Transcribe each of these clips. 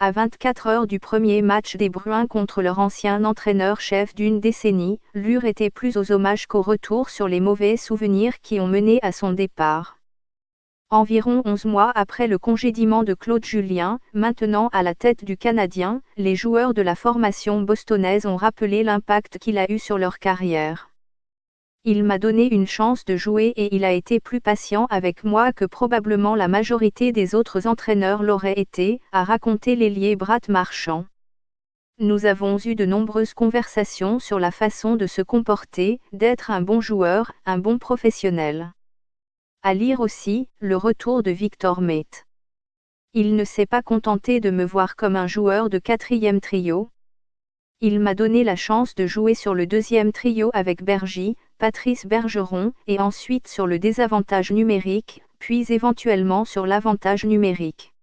À 24 heures du premier match des Bruins contre leur ancien entraîneur-chef d'une décennie, Lure était plus aux hommages qu'au retour sur les mauvais souvenirs qui ont mené à son départ. Environ 11 mois après le congédiement de Claude Julien, maintenant à la tête du Canadien, les joueurs de la formation bostonnaise ont rappelé l'impact qu'il a eu sur leur carrière. Il m'a donné une chance de jouer et il a été plus patient avec moi que probablement la majorité des autres entraîneurs l'auraient été, a raconté l'ailier Brad Marchand. Nous avons eu de nombreuses conversations sur la façon de se comporter, d'être un bon joueur, un bon professionnel. À lire aussi, le retour de Victor Mete. Il ne s'est pas contenté de me voir comme un joueur de 4e trio. Il m'a donné la chance de jouer sur le 2e trio avec Bergy, Patrice Bergeron, et ensuite sur le désavantage numérique, puis éventuellement sur l'avantage numérique.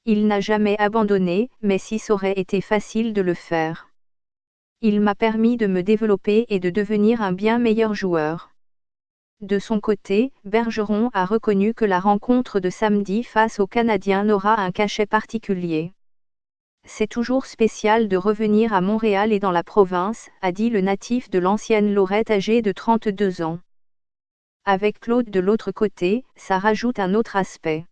Il n'a jamais abandonné, mais si ça aurait été facile de le faire. Il m'a permis de me développer et de devenir un bien meilleur joueur. De son côté, Bergeron a reconnu que la rencontre de samedi face aux Canadiens aura un cachet particulier. C'est toujours spécial de revenir à Montréal et dans la province, a dit le natif de l'ancienne Lorette âgé de 32 ans. Avec Claude de l'autre côté, ça rajoute un autre aspect.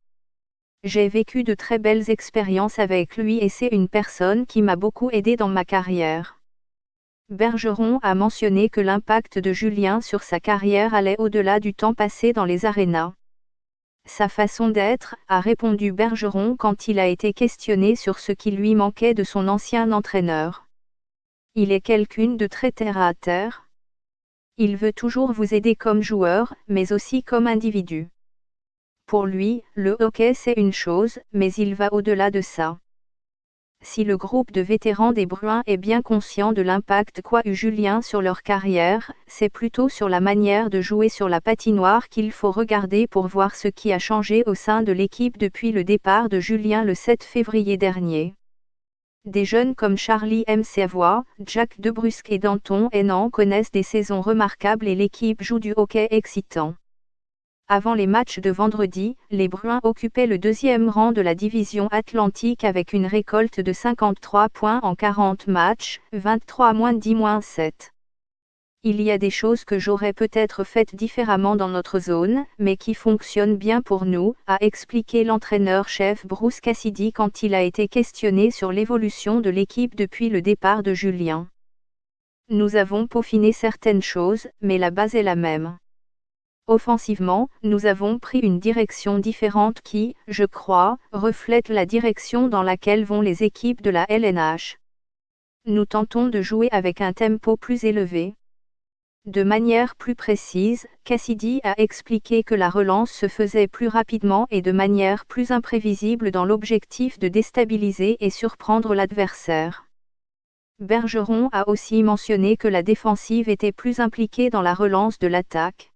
J'ai vécu de très belles expériences avec lui et c'est une personne qui m'a beaucoup aidé dans ma carrière. Bergeron a mentionné que l'impact de Julien sur sa carrière allait au-delà du temps passé dans les arénas. Sa façon d'être, a répondu Bergeron quand il a été questionné sur ce qui lui manquait de son ancien entraîneur. Il est quelqu'un de très terre à terre. Il veut toujours vous aider comme joueur, mais aussi comme individu. Pour lui, le hockey c'est une chose, mais il va au-delà de ça. Si le groupe de vétérans des Bruins est bien conscient de l'impact qu'a eu Julien sur leur carrière, c'est plutôt sur la manière de jouer sur la patinoire qu'il faut regarder pour voir ce qui a changé au sein de l'équipe depuis le départ de Julien le 7 février dernier. Des jeunes comme Charlie Mcavoy, Jack DeBrusk et Danton Henan connaissent des saisons remarquables et l'équipe joue du hockey excitant. Avant les matchs de vendredi, les Bruins occupaient le 2e rang de la division Atlantique avec une récolte de 53 points en 40 matchs, 23-10-7. Il y a des choses que j'aurais peut-être faites différemment dans notre zone, mais qui fonctionnent bien pour nous, a expliqué l'entraîneur-chef Bruce Cassidy quand il a été questionné sur l'évolution de l'équipe depuis le départ de Julien. Nous avons peaufiné certaines choses, mais la base est la même. Offensivement, nous avons pris une direction différente qui, je crois, reflète la direction dans laquelle vont les équipes de la LNH. Nous tentons de jouer avec un tempo plus élevé. De manière plus précise, Cassidy a expliqué que la relance se faisait plus rapidement et de manière plus imprévisible dans l'objectif de déstabiliser et surprendre l'adversaire. Bergeron a aussi mentionné que la défensive était plus impliquée dans la relance de l'attaque.